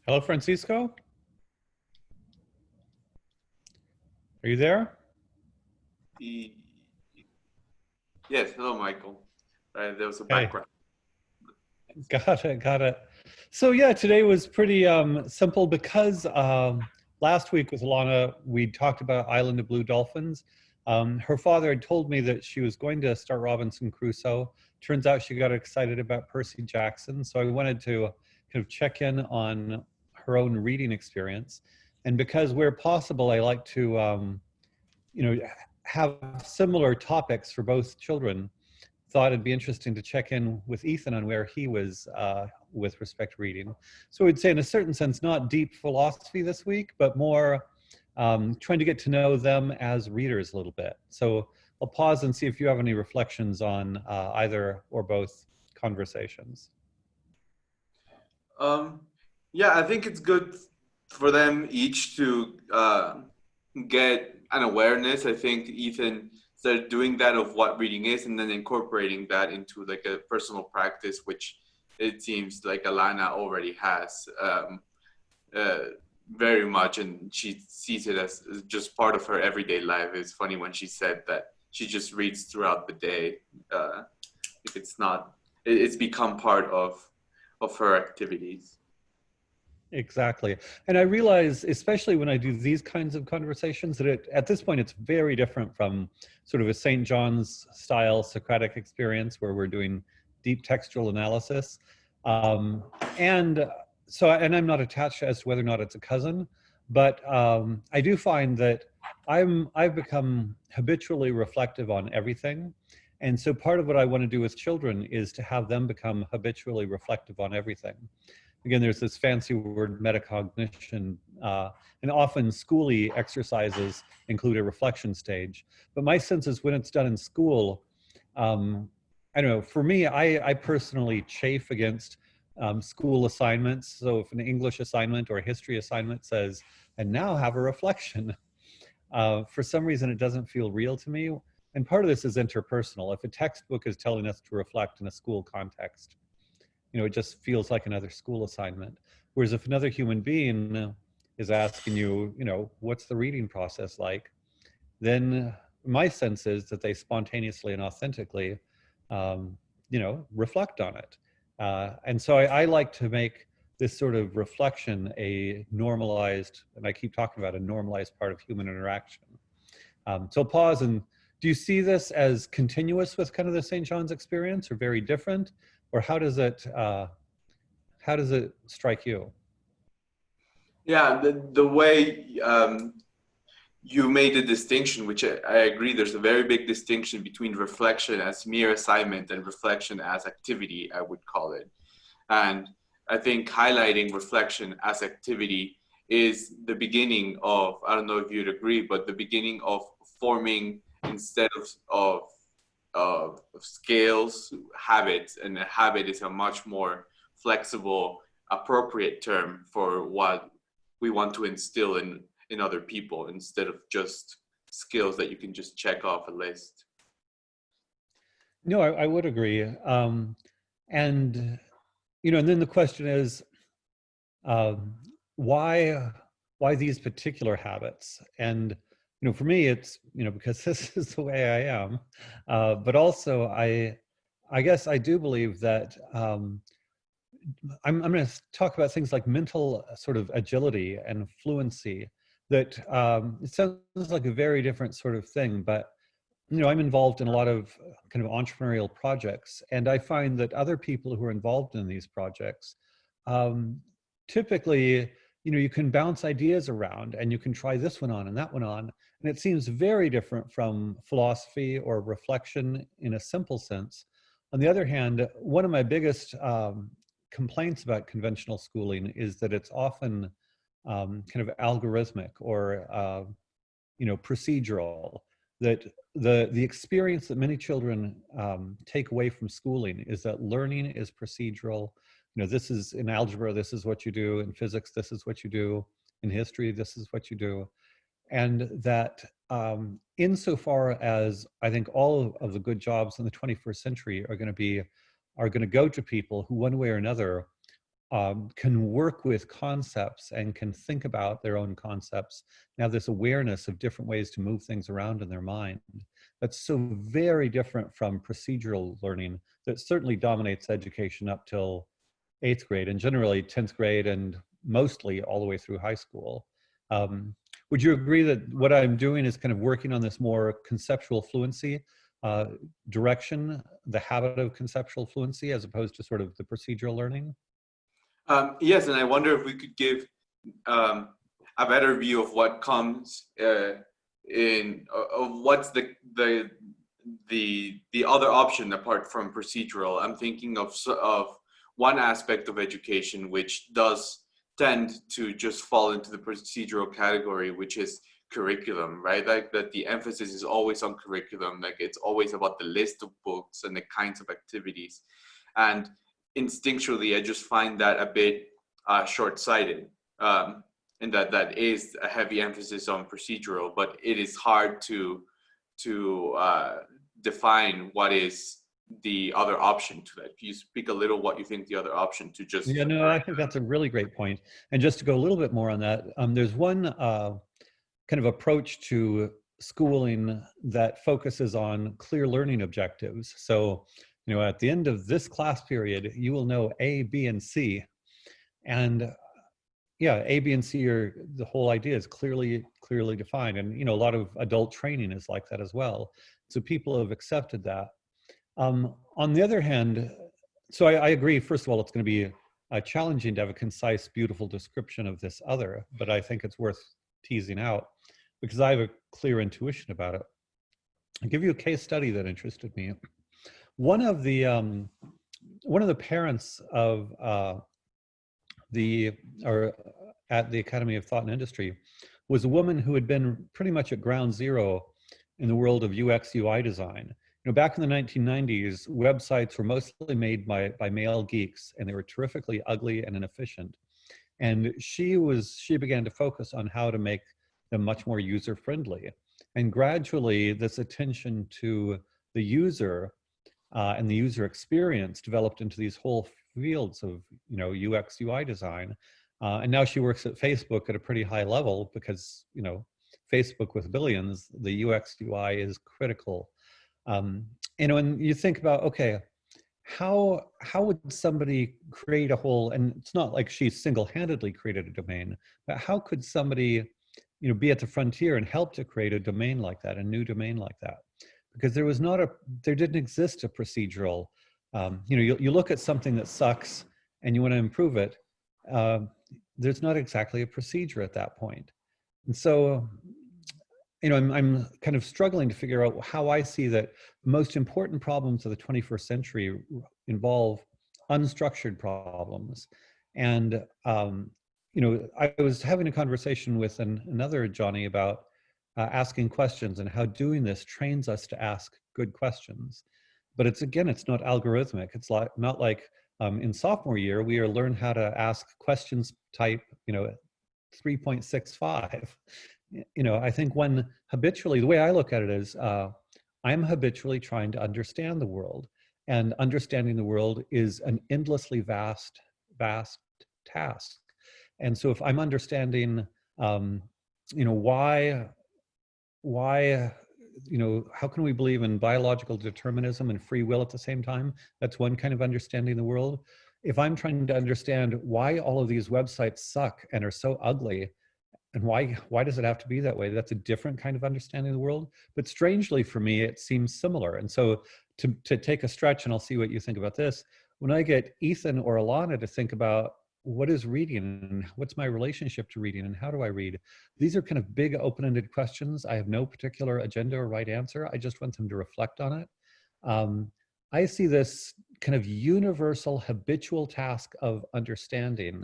Hello, Francisco. Are you there? Y- Yes, hello, Michael. There was a Hey, background. got it, got it. So yeah, today was pretty simple because last week with Alana, we talked about Island of Blue Dolphins. Her father had told me that she was going to start Robinson Crusoe. Turns out she got excited about Percy Jackson. So I wanted to kind of check in on her own reading experience. And because where possible, I like to you know, have similar topics for both children. Thought it'd be interesting to check in with Ethan on where he was with respect to reading. So we'd say, in a certain sense, not deep philosophy this week, but more trying to get to know them as readers a little bit. So I'll pause and see if you have any reflections on either or both conversations. Um, yeah, I think it's good for them each to get an awareness. I think Ethan started doing that of what reading is, and then incorporating that into like a personal practice, which it seems like Alana already has uh, very much, and she sees it as just part of her everyday life. It's funny when she said that she just reads throughout the day. If it's not, it's become part of her activities. Exactly. And I realize, especially when I do these kinds of conversations, that at this point it's very different from sort of a St. John's style Socratic experience where we're doing deep textual analysis. Um, and and I'm not attached as to whether or not it's a cousin, but I do find that I've become habitually reflective on everything. And so part of what I want to do with children is to have them become habitually reflective on everything. Again, there's this fancy word metacognition, and often schooly exercises include a reflection stage. But my sense is when it's done in school, I don't know, for me, I personally chafe against school assignments. So if an English assignment or a history assignment says, and now have a reflection, for some reason it doesn't feel real to me. And part of this is interpersonal. If a textbook is telling us to reflect in a school context, it just feels like another school assignment. Whereas if another human being is asking you, what's the reading process like, then my sense is that they spontaneously and authentically, um, reflect on it. And so I like to make this sort of reflection a normalized, and I keep talking about a normalized part of human interaction. So I'll pause, and do you see this as continuous with kind of the St. John's experience, or very different? Or how does it strike you? Yeah, the way you made the distinction, which I agree, there's a very big distinction between reflection as mere assignment and reflection as activity, I would call it. And I think highlighting reflection as activity is the beginning of, I don't know if you'd agree, but the beginning of forming, instead of scales, habits. And a habit is a much more flexible, appropriate term for what we want to instill in other people, instead of just skills that you can just check off a list. No, I would agree. And and then the question is, um, why why these particular habits? And for me, it's because this is the way I am. But also, I guess I do believe that I'm going to talk about things like mental sort of agility and fluency. That it sounds like a very different sort of thing, but I'm involved in a lot of kind of entrepreneurial projects, and I find that other people who are involved in these projects, um, typically, you can bounce ideas around and you can try this one on and that one on, and it seems very different from philosophy or reflection in a simple sense. On the other hand, one of my biggest complaints about conventional schooling is that it's often kind of algorithmic or procedural. That the experience that many children take away from schooling is that learning is procedural. This is in algebra, this is what you do. In physics, this is what you do. In history, this is what you do. And that insofar as I think all of the good jobs in the 21st century are going to go to people who, one way or another, can work with concepts and can think about their own concepts and have this awareness of different ways to move things around in their mind. That's so very different from procedural learning that certainly dominates education up till 8th grade and generally 10th grade and mostly all the way through high school. Would you agree that what I'm doing is kind of working on this more conceptual fluency direction, the habit of conceptual fluency, as opposed to sort of the procedural learning? Yes, and I wonder if we could give a better view of what comes of what's the other option apart from procedural. I'm thinking of one aspect of education which does tend to just fall into the procedural category, which is curriculum, right? Like that the emphasis is always on curriculum, like it's always about the list of books and the kinds of activities. And instinctually, I just find that a bit short-sighted, and that is a heavy emphasis on procedural, but it is hard to define what is the other option to that. Can you speak a little what you think the other option to just... Yeah, no, I think that's a really great point. And just to go a little bit more on that, there's one kind of approach to schooling that focuses on clear learning objectives. So, you know, at the end of this class period, you will know A, B, and C. And yeah, A, B, and C are, the whole idea is clearly defined. And, you know, a lot of adult training is like that as well. So people have accepted that. On the other hand, so I agree, first of all, it's going to be challenging to have a concise, beautiful description of this other, but I think it's worth teasing out because I have a clear intuition about it. I'll give you a case study that interested me. One of the parents of at the Academy of Thought and Industry was a woman who had been pretty much at ground zero in the world of UX UI design. You know, back in the 1990s, websites were mostly made by male geeks, and they were terrifically ugly and inefficient. And she began to focus on how to make them much more user-friendly. And gradually, this attention to the user and the user experience developed into these whole fields of, you know, UX UI design. And now she works at Facebook at a pretty high level because, you know, Facebook with billions, the UX UI is critical. You know, and you think about, okay, how would somebody create a whole, and it's not like she single-handedly created a domain, but how could somebody, you know, be at the frontier and help to create a domain like that, a new domain like that? Because there didn't exist a procedural, you know, you look at something that sucks and you want to improve it, there's not exactly a procedure at that point. And so, you know, I'm kind of struggling to figure out how I see that the most important problems of the 21st century involve unstructured problems. And, you know, I was having a conversation with another Johnny about asking questions and how doing this trains us to ask good questions. But it's not algorithmic. It's not like in sophomore year, we learn how to ask questions type, you know, 3.65. You know, I think when habitually, the way I look at it is, I'm habitually trying to understand the world, and understanding the world is an endlessly vast task. And so if I'm understanding, you know, why, you know, how can we believe in biological determinism and free will at the same time? That's one kind of understanding the world. If I'm trying to understand why all of these websites suck and are so ugly, and why does it have to be that way? That's a different kind of understanding of the world. But strangely for me, it seems similar. And so to take a stretch, and I'll see what you think about this, when I get Ethan or Alana to think about what is reading and what's my relationship to reading and how do I read, these are kind of big open-ended questions. I have no particular agenda or right answer. I just want them to reflect on it. I see this kind of universal habitual task of understanding,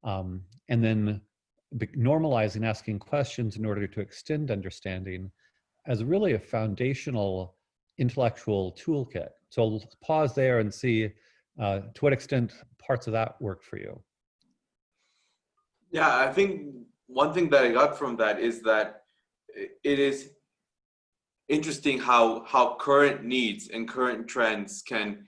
and then normalizing asking questions in order to extend understanding as really a foundational intellectual toolkit. So I'll pause there and see to what extent parts of that work for you. Yeah, I think one thing that I got from that is that it is interesting how current needs and current trends can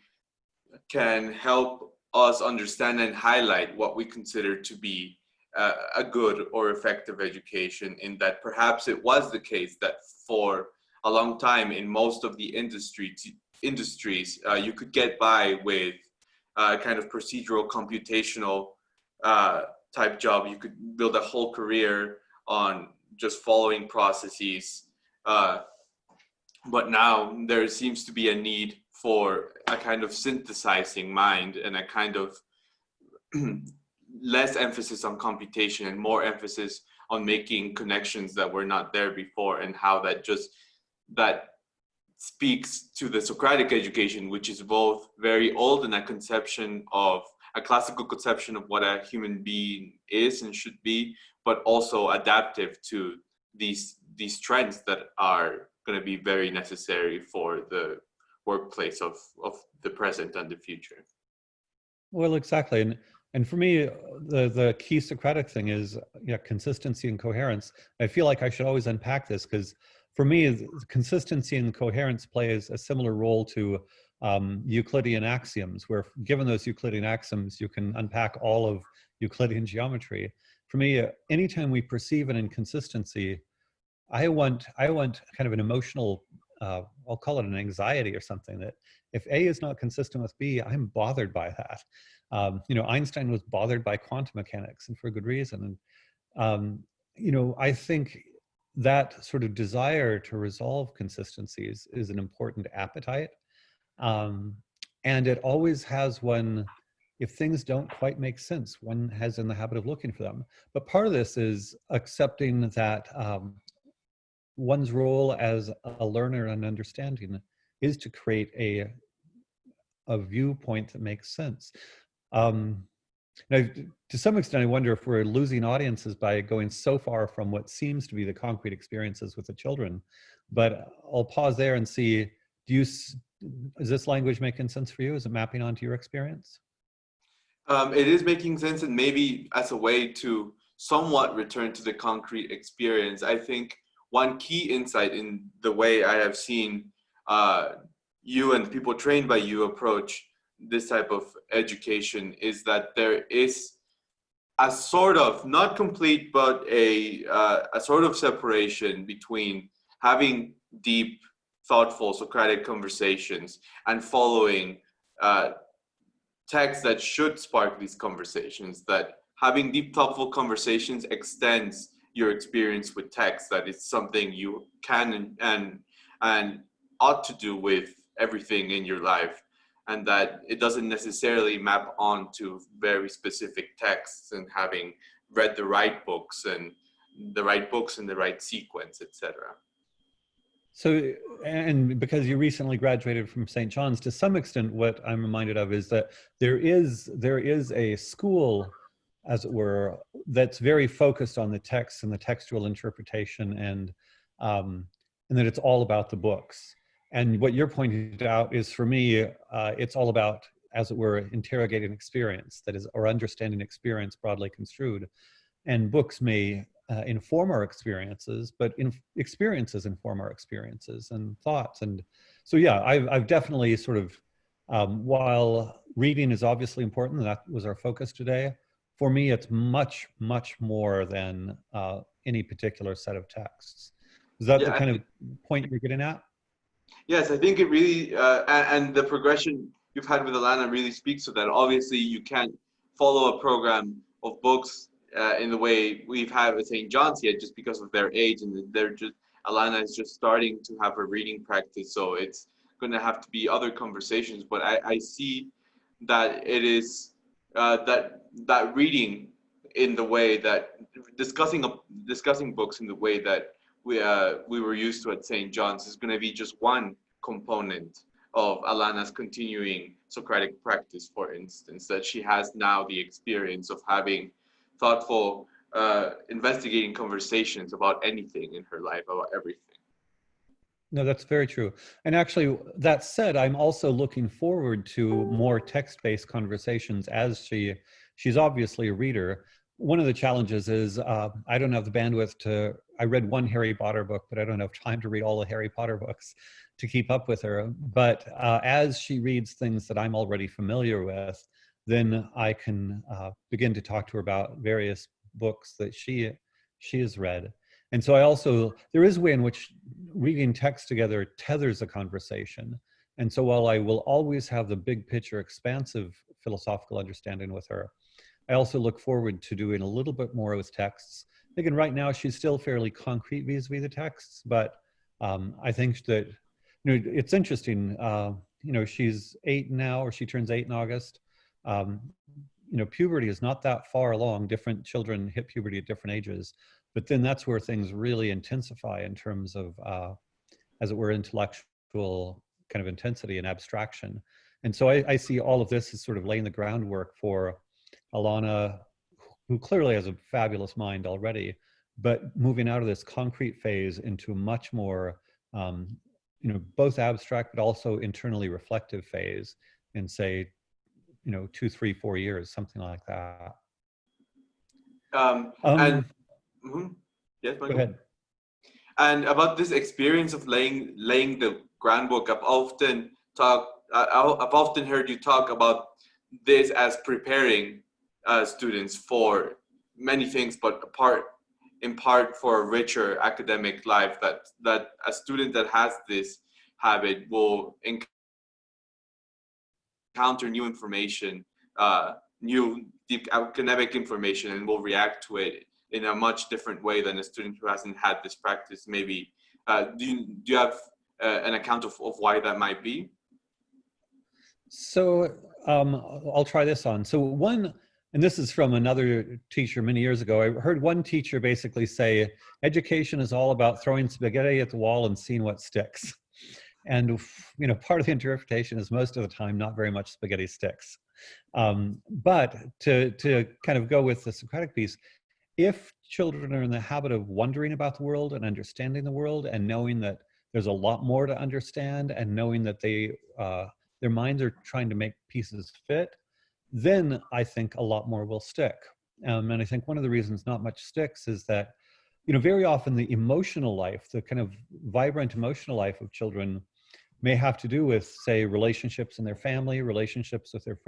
help us understand and highlight what we consider to be a good or effective education, in that perhaps it was the case that for a long time in most of the industries, you could get by with kind of procedural, computational type job. You could build a whole career on just following processes. But now there seems to be a need for a kind of synthesizing mind, and a kind of less emphasis on computation and more emphasis on making connections that were not there before, and how that speaks to the Socratic education, which is both very old in a classical conception of what a human being is and should be, but also adaptive to these trends that are going to be very necessary for the workplace of the present and the future. Well, exactly. And for me, the key Socratic thing is consistency and coherence. I feel like I should always unpack this, because for me, consistency and coherence plays a similar role to Euclidean axioms, where given those Euclidean axioms, you can unpack all of Euclidean geometry. For me, anytime we perceive an inconsistency, I want kind of an emotional, I'll call it an anxiety or something, that if A is not consistent with B, I'm bothered by that. Einstein was bothered by quantum mechanics, and for a good reason. And, I think that sort of desire to resolve consistencies is an important appetite. And it always has one, if things don't quite make sense, one has in the habit of looking for them. But part of this is accepting that one's role as a learner and understanding is to create a viewpoint that makes sense. Now, to some extent, I wonder if we're losing audiences by going so far from what seems to be the concrete experiences with the children. But I'll pause there and see, is this language making sense for you? Is it mapping onto your experience? It is making sense, and maybe as a way to somewhat return to the concrete experience, I think one key insight in the way I have seen you and people trained by you approach this type of education is that there is a sort of, not complete, but a sort of separation between having deep, thoughtful Socratic conversations and following texts that should spark these conversations. That having deep, thoughtful conversations extends your experience with text, that it's something you can and ought to do with everything in your life, and that it doesn't necessarily map onto very specific texts and having read the right books in the right sequence, etc. So, and because you recently graduated from St. John's, to some extent, what I'm reminded of is that there is a school, as it were, that's very focused on the text and the textual interpretation, and that it's all about the books. And what you're pointing out is, for me, it's all about, as it were, interrogating experience, that is, or understanding experience broadly construed. And books may inform our experiences, but experiences inform our experiences and thoughts. And so, yeah, I've definitely sort of, while reading is obviously important, and that was our focus today, for me, it's much, much more than any particular set of texts. Is that the kind of point you're getting at? Yes, I think it really, and the progression you've had with Alana really speaks to that. Obviously, you can't follow a program of books in the way we've had with St. John's yet, just because of their age, and Alana is just starting to have a reading practice, so it's going to have to be other conversations. But I see that it is that reading in the way that discussing books in the way that we were used to at St. John's is going to be just one component of Alana's continuing Socratic practice, for instance, that she has now the experience of having thoughtful, investigating conversations about anything in her life, about everything. No, that's very true. And actually, that said, I'm also looking forward to more text-based conversations, as she's obviously a reader. One of the challenges is I don't have the bandwidth I read one Harry Potter book, but I don't have time to read all the Harry Potter books to keep up with her. But as she reads things that I'm already familiar with, then I can begin to talk to her about various books that she has read. And so there is a way in which reading text together tethers a conversation. And so while I will always have the big picture, expansive philosophical understanding with her, I also look forward to doing a little bit more with texts. Thinking right now she's still fairly concrete vis-a-vis the texts, but I think that, it's interesting. She's 8 now, or she turns 8 in August. Puberty is not that far along. Different children hit puberty at different ages, but then that's where things really intensify in terms of, as it were, intellectual kind of intensity and abstraction. And so I see all of this as sort of laying the groundwork for Alana, who clearly has a fabulous mind already, but moving out of this concrete phase into a much more, both abstract but also internally reflective phase in, say, 2, 3, 4 years, something like that. And yes, go ahead. And about this experience of laying the groundwork, I've often heard you talk about this as preparing students for many things, but in part for a richer academic life. That a student that has this habit will encounter new information, new deep academic information, and will react to it in a much different way than a student who hasn't had this practice. Maybe do you have an account of why that might be? So I'll try this on. So one, and this is from another teacher many years ago, I heard one teacher basically say, education is all about throwing spaghetti at the wall and seeing what sticks. And part of the interpretation is most of the time not very much spaghetti sticks. But to kind of go with the Socratic piece, if children are in the habit of wondering about the world and understanding the world and knowing that there's a lot more to understand, and knowing that their minds are trying to make pieces fit, then I think a lot more will stick. And I think one of the reasons not much sticks is that, very often the emotional life, the kind of vibrant emotional life of children may have to do with, say, relationships in their family, relationships with their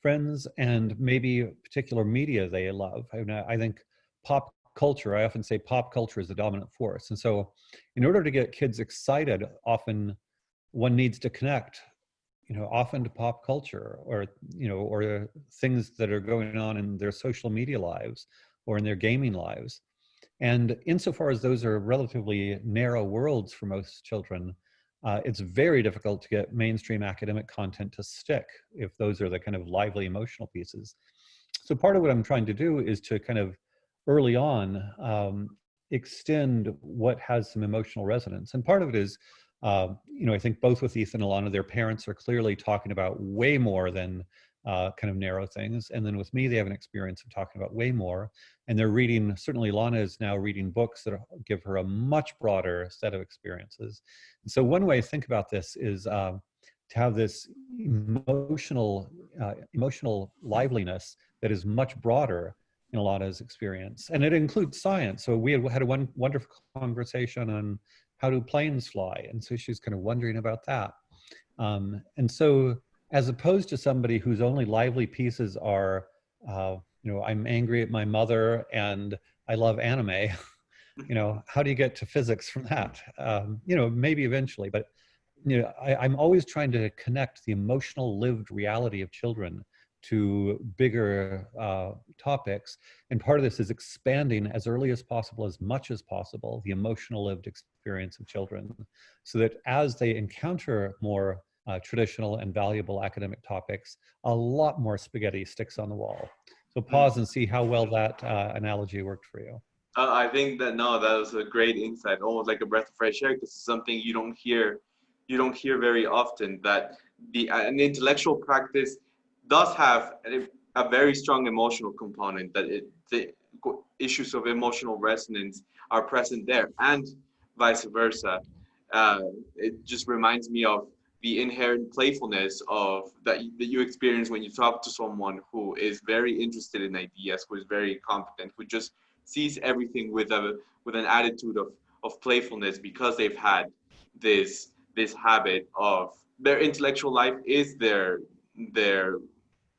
friends, and maybe particular media they love. I think pop culture, I often say pop culture is the dominant force. And so in order to get kids excited, often one needs to connect, often to pop culture, or things that are going on in their social media lives or in their gaming lives. And insofar as those are relatively narrow worlds for most children, it's very difficult to get mainstream academic content to stick if those are the kind of lively emotional pieces. So part of what I'm trying to do is to kind of early on extend what has some emotional resonance. And part of it is, I think both with Ethan and Alana, their parents are clearly talking about way more than kind of narrow things. And then with me, they have an experience of talking about way more. And they're reading, certainly Alana is now reading books that give her a much broader set of experiences. And so one way to think about this is to have this emotional liveliness that is much broader in Alana's experience. And it includes science. So we had a wonderful conversation on how do planes fly? And so she's kind of wondering about that. And so as opposed to somebody whose only lively pieces are, I'm angry at my mother and I love anime, how do you get to physics from that? Maybe eventually, but I'm always trying to connect the emotional lived reality of children to bigger topics. And part of this is expanding as early as possible, as much as possible, the emotional lived experience of children, so that as they encounter more traditional and valuable academic topics, a lot more spaghetti sticks on the wall. So pause and see how well that analogy worked for you. I think that was a great insight, almost like a breath of fresh air. This is something you don't hear very often. That an intellectual practice does have a very strong emotional component. That the issues of emotional resonance are present there, and vice versa. It just reminds me of the inherent playfulness that you experience when you talk to someone who is very interested in ideas, who is very competent, who just sees everything with an attitude of playfulness, because they've had this habit of their intellectual life is their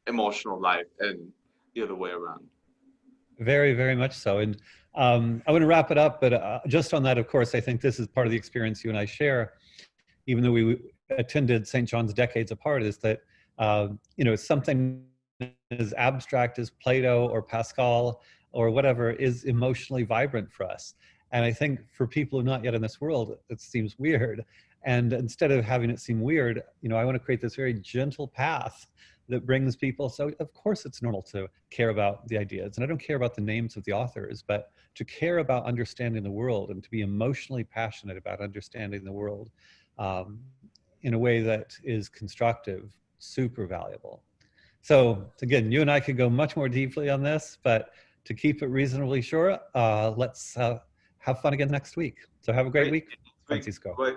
emotional life and the other way around. Very, very much so. And I want to wrap it up, but just on that, of course, I think this is part of the experience you and I share, even though we attended St. John's decades apart, is that, something as abstract as Plato or Pascal or whatever is emotionally vibrant for us. And I think for people who are not yet in this world, it seems weird. And instead of having it seem weird, I want to create this very gentle path that brings people. So of course it's normal to care about the ideas. And I don't care about the names of the authors, but to care about understanding the world and to be emotionally passionate about understanding the world in a way that is constructive, super valuable. So again, you and I could go much more deeply on this, but to keep it reasonably short, let's have fun again next week. So have a great week, Francisco. Bye.